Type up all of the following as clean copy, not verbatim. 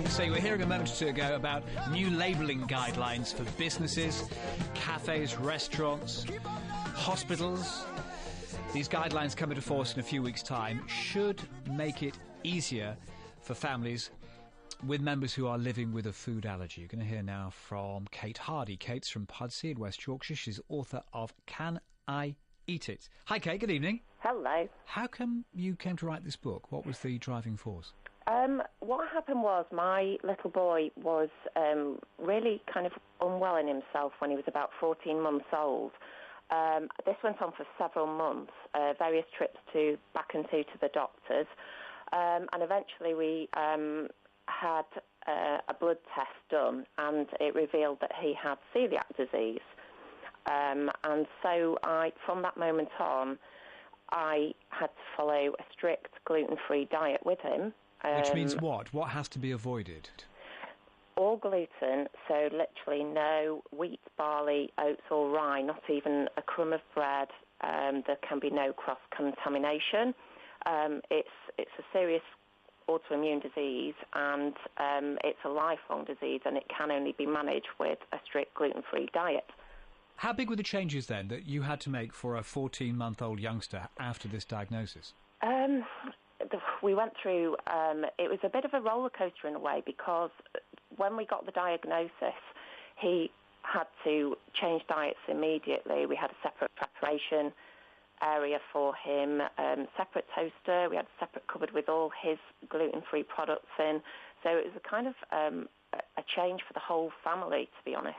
So you were hearing a moment or two ago about new labelling guidelines for businesses, cafes, restaurants, hospitals. These guidelines come into force in a few weeks' time. Should make it easier for families with members who are living with a food allergy. You're going to hear now from Kate Hardy. Kate's from Pudsey in West Yorkshire. She's author of Can I Eat It? Hi, Kate. Good evening. Hello. How come you came to write this book? What was the driving force? What happened was my little boy was really kind of unwell in himself when he was about 14 months old. This went on for several months, various trips back and to the doctors, and eventually we had a blood test done, and it revealed that he had celiac disease. And so from that moment on, I had to follow a strict gluten-free diet with him. Which means what? What has to be avoided? All gluten, so literally no wheat, barley, oats or rye, not even a crumb of bread. There can be no cross-contamination. It's a serious autoimmune disease, and it's a lifelong disease, and it can only be managed with a strict gluten-free diet. How big were the changes then that you had to make for a 14-month-old youngster after this diagnosis? We went through, it was a bit of a roller coaster in a way, because when we got the diagnosis, he had to change diets immediately. We had a separate preparation area for him, separate toaster. We had a separate cupboard with all his gluten-free products in. So it was a kind of a change for the whole family, to be honest.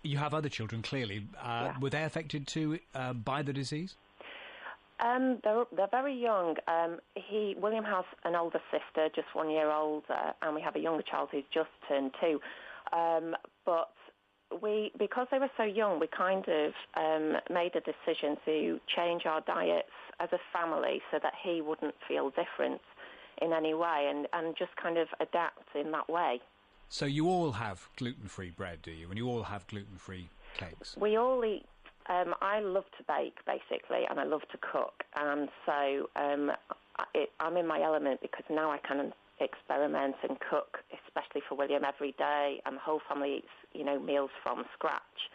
You have other children, clearly. Yeah. Were they affected too by the disease? They're very young. William has an older sister, just 1 year older, and we have a younger child who's just turned 2. But because they were so young, we kind of made a decision to change our diets as a family so that he wouldn't feel different in any way, and just kind of adapt in that way. So you all have gluten-free bread, do you? And you all have gluten-free cakes? We all eat. I love to bake, basically, and I love to cook. And so I'm in my element because now I can experiment and cook, especially for William, every day, and the whole family eats, meals from scratch.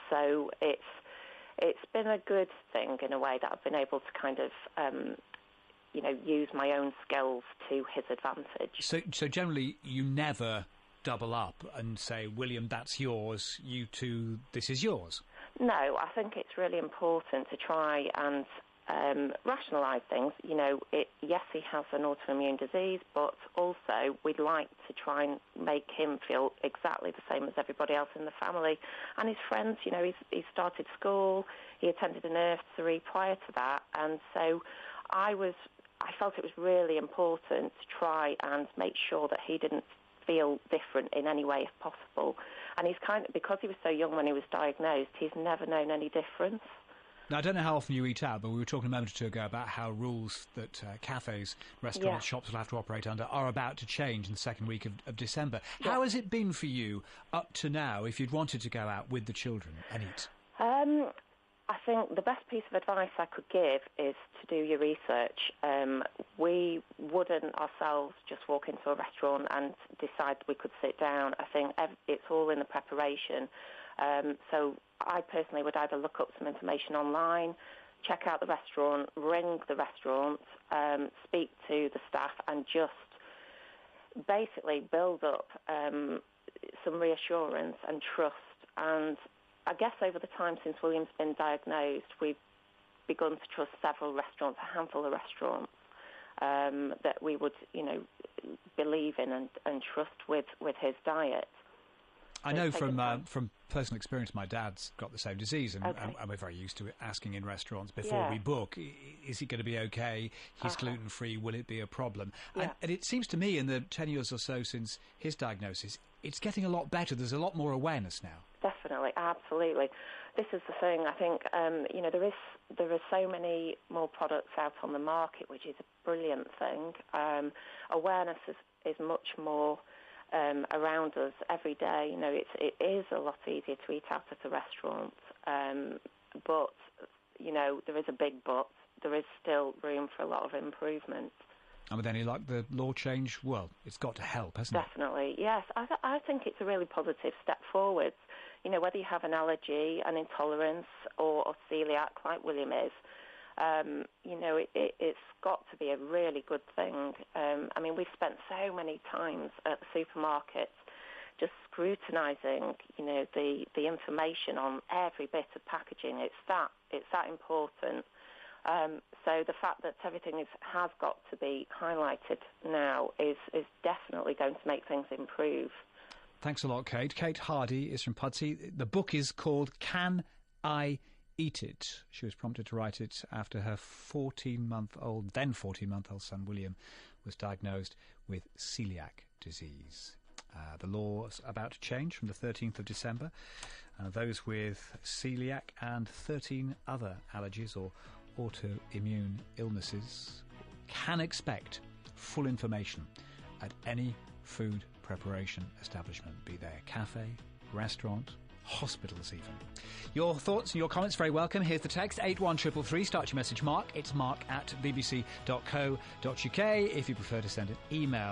So it's been a good thing in a way that I've been able to kind of, use my own skills to his advantage. So generally, you never double up and say, William, that's yours, you two, this is yours? No, I think it's really important to try and rationalise things. Yes, he has an autoimmune disease, but also we'd like to try and make him feel exactly the same as everybody else in the family. And his friends, he started school, he attended a nursery prior to that, and so I felt it was really important to try and make sure that he didn't feel different in any way if possible. And he's because he was so young when he was diagnosed, he's never known any difference. Now, I don't know how often you eat out, but we were talking a moment or two ago about how rules that cafes, restaurants, shops will have to operate under are about to change in the second week of December. Yeah. How has it been for you up to now if you'd wanted to go out with the children and eat? I think the best piece of advice I could give is to do your research. We wouldn't ourselves just walk into a restaurant and decide we could sit down. I think it's all in the preparation. So I personally would either look up some information online, check out the restaurant, ring the restaurant, speak to the staff, and just basically build up some reassurance and trust. And I guess over the time since William's been diagnosed, we've begun to trust several restaurants, a handful of restaurants, that we would, believe in and trust with his diet. I know from personal experience, my dad's got the same disease, and we're very used to asking in restaurants before we book, is he going to be okay? He's gluten-free, will it be a problem? Yeah. And it seems to me in the 10 years or so since his diagnosis, it's getting a lot better. There's a lot more awareness now. Definitely, absolutely. This is the thing. I think, there are so many more products out on the market, which is a brilliant thing. Awareness is much more around us every day. It is a lot easier to eat out at a restaurant, but there is a big but. There is still room for a lot of improvement. And with any luck, the law change, well, it's got to help, hasn't it? Definitely, yes. I think it's a really positive step forward. You know, whether you have an allergy, an intolerance, or celiac, like William is, you know, it's got to be a really good thing. I mean, we've spent so many times at the supermarkets just scrutinising, you know, the information on every bit of packaging. It's that important. So the fact that everything has got to be highlighted now is definitely going to make things improve. Thanks a lot, Kate. Kate Hardy is from Pudsey. The book is called Can I Eat It? She was prompted to write it after her 14-month-old son, William, was diagnosed with celiac disease. The law's about to change from the 13th of December. Those with celiac and 13 other allergies or autoimmune illnesses can expect full information at any food preparation establishment, be they a cafe, restaurant, hospitals even. Your thoughts and your comments very welcome. Here's the text, 81333. Start your message, Mark. It's mark@bbc.co.uk if you prefer to send an email.